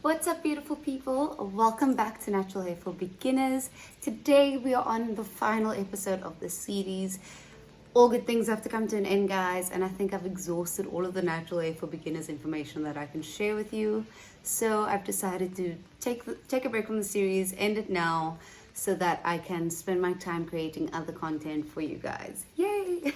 What's up, beautiful people? Welcome back to Natural Hair for Beginners. Today we are on the final episode of the series. All good things have to come to an end, guys, and I think I've exhausted all of the Natural Hair for Beginners information that I can share with you. So I've decided to take a break from the series, end it now, so that I can spend my time creating other content for you guys. Yay!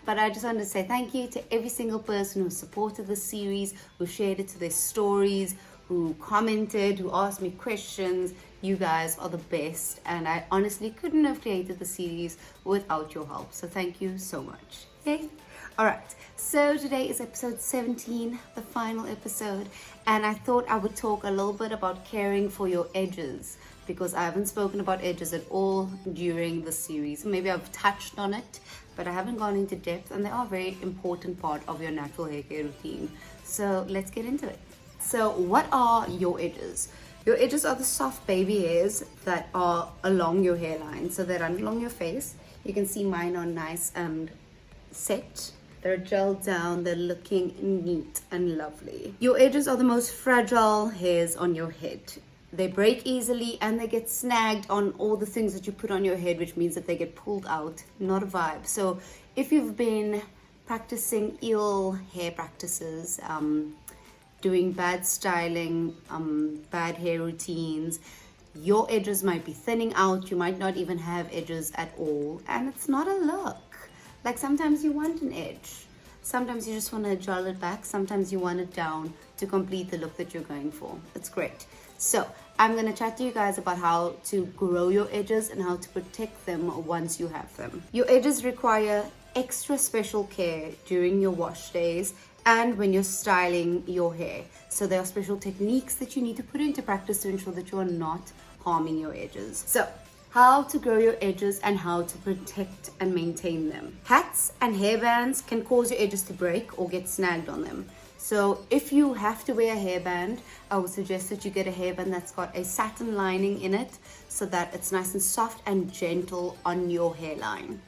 But I just wanted to say thank you to every single person who supported the series, who shared it to their stories, who commented, who asked me questions. You guys are the best, and I honestly couldn't have created the series without your help. So thank you so much. Okay? Alright, so today is episode 17, the final episode, and I thought I would talk a little bit about caring for your edges, because I haven't spoken about edges at all during the series. Maybe I've touched on it, but I haven't gone into depth, and they are a very important part of your natural hair care routine. So let's get into it. So what are your edges? Your edges are the soft baby hairs that are along your hairline. So they run along your face. You can see mine are nice and set. They're gelled down, they're looking neat and lovely. Your edges are the most fragile hairs on your head. They break easily and they get snagged on all the things that you put on your head, which means that they get pulled out. Not a vibe. So if you've been practicing ill hair practices, doing bad styling, bad hair routines, your edges might be thinning out. You might not even have edges at all, and it's not a look. Like, sometimes you want an edge, sometimes you just want to gel it back, sometimes you want it down to complete the look that you're going for. It's great. So I'm going to chat to you guys about how to grow your edges and how to protect them once you have them. Your edges require extra special care during your wash days and when you're styling your hair. So there are special techniques that you need to put into practice to ensure that you are not harming your edges. So how to grow your edges and how to protect and maintain them. Hats and hairbands can cause your edges to break or get snagged on them. So if you have to wear a hairband, I would suggest that you get a hairband that's got a satin lining in it so that it's nice and soft and gentle on your hairline.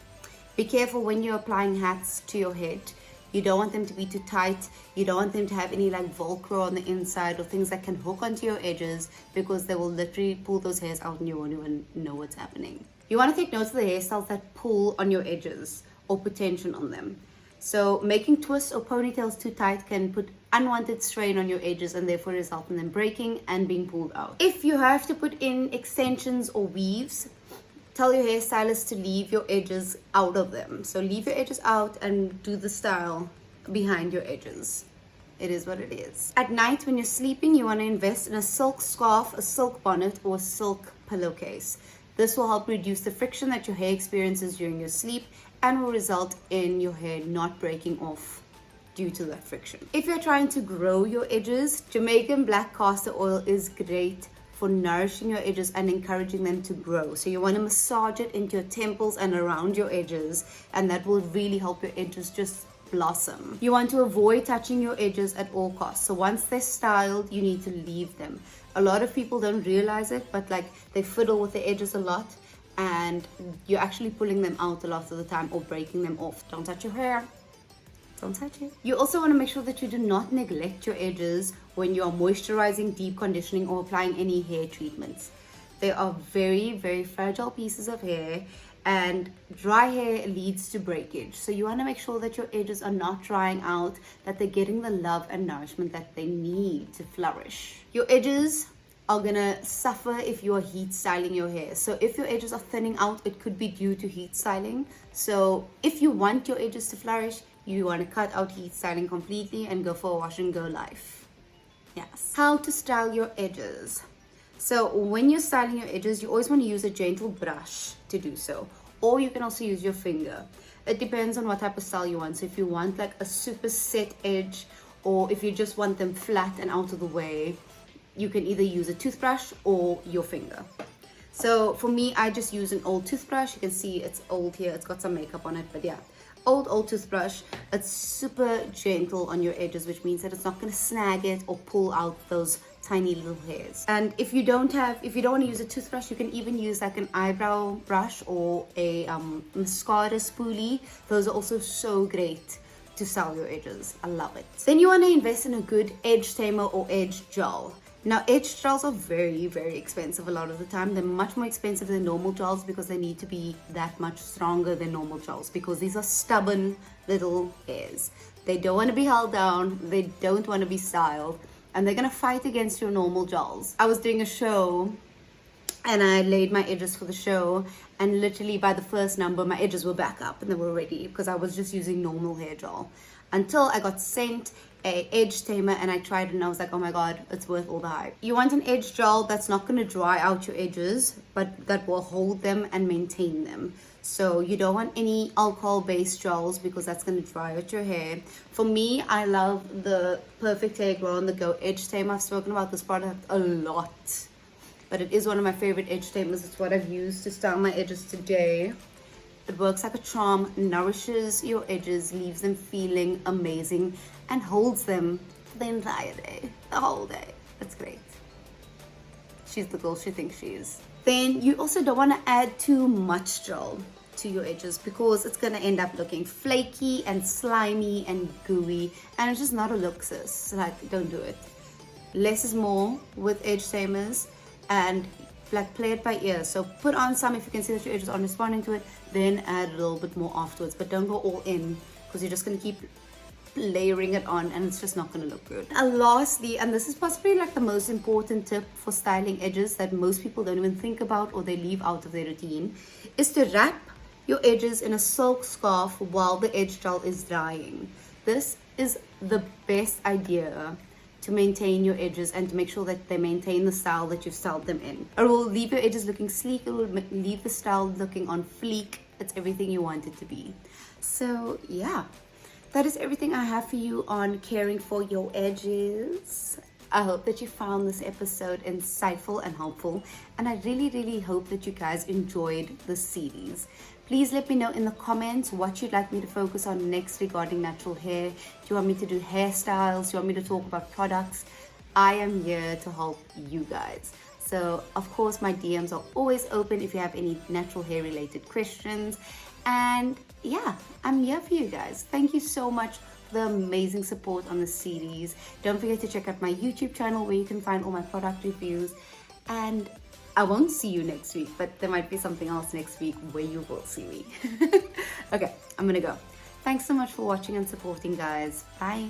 Be careful when you're applying hats to your head. You don't want them to be too tight. You don't want them to have any like Velcro on the inside or things that can hook onto your edges, because they will literally pull those hairs out and you won't even know what's happening. You want to take notes of the hairstyles that pull on your edges or put tension on them. So making twists or ponytails too tight can put unwanted strain on your edges and therefore result in them breaking and being pulled out. If you have to put in extensions or weaves, tell your hairstylist to leave your edges out of them. So leave your edges out and do the style behind your edges. It is what it is. At night when you're sleeping, you want to invest in a silk scarf, a silk bonnet, or a silk pillowcase. This will help reduce the friction that your hair experiences during your sleep and will result in your hair not breaking off due to that friction. If you're trying to grow your edges, Jamaican black castor oil is great for nourishing your edges and encouraging them to grow. So you want to massage it into your temples and around your edges, and that will really help your edges just blossom. You want to avoid touching your edges at all costs. So once they're styled, you need to leave them. A lot of people don't realize it, but like they fiddle with the edges a lot and you're actually pulling them out a lot of the time or breaking them off. Don't touch your hair. Don't touch it. You also want to make sure that you do not neglect your edges when you are moisturizing, deep conditioning, or applying any hair treatments. They are very, very fragile pieces of hair, and dry hair leads to breakage. So you want to make sure that your edges are not drying out, that they're getting the love and nourishment that they need to flourish. Your edges are gonna suffer if you are heat styling your hair. So if your edges are thinning out, it could be due to heat styling. So if you want your edges to flourish, you want to cut out heat styling completely and go for a wash and go life. Yes. How to style your edges. So when you're styling your edges, you always want to use a gentle brush to do so. Or you can also use your finger. It depends on what type of style you want. So if you want like a super set edge, or if you just want them flat and out of the way, you can either use a toothbrush or your finger. So for me, I just use an old toothbrush. You can see it's old here. It's got some makeup on it, but yeah. Old toothbrush. It's super gentle on your edges, which means that it's not going to snag it or pull out those tiny little hairs. And if you don't want to use a toothbrush, you can even use like an eyebrow brush or a mascara spoolie. Those are also so great to style your edges. I love it. Then you want to invest in a good edge tamer or edge gel. Now, edge gels are very, very expensive a lot of the time. They're much more expensive than normal gels because they need to be that much stronger than normal gels, because these are stubborn little hairs. They don't want to be held down, they don't want to be styled, and they're going to fight against your normal gels. I was doing a show and I laid my edges for the show, and literally by the first number my edges were back up and they were ready because I was just using normal hair gel, until I got sent a edge tamer and I tried it and I was like, oh my god, it's worth all the hype. You want an edge gel that's not going to dry out your edges, but that will hold them and maintain them. So you don't want any alcohol based gels because that's going to dry out your hair. For me, I love the Perfect Hair Grow on the Go edge tamer. I've spoken about this product a lot, but it is one of my favorite edge tamers. It's what I've used to style my edges today. It works like a charm, nourishes your edges, leaves them feeling amazing, and holds them for the entire day, the whole day. It's great. She's the girl she thinks she is. Then you also don't want to add too much gel to your edges because it's going to end up looking flaky and slimy and gooey, and it's just not a look, sis. Like, don't do it. Less is more with edge tamers, and like play it by ear. So put on some if you can see that your edges aren't responding to it, then add a little bit more afterwards, but don't go all in because you're just going to keep layering it on and it's just not going to look good. And lastly, and this is possibly like the most important tip for styling edges that most people don't even think about or they leave out of their routine, is to wrap your edges in a silk scarf while the edge gel is drying. This is the best idea to maintain your edges and to make sure that they maintain the style that you've styled them in. It will leave your edges looking sleek, it will leave the style looking on fleek. It's everything you want it to be. So yeah, that is everything I have for you on caring for your edges. I hope that you found this episode insightful and helpful, and I really hope that you guys enjoyed the series. Please let me know in the comments what you'd like me to focus on next regarding natural hair. Do you want me to do hairstyles? Do you want me to talk about products? I am here to help you guys. So of course my DMs are always open if you have any natural hair related questions. And yeah, I'm here for you guys. Thank you so much for the amazing support on the series. Don't forget to check out my YouTube channel where you can find all my product reviews. And I won't see you next week, but there might be something else next week where you will see me. Okay, I'm gonna go. Thanks so much for watching and supporting, guys. Bye.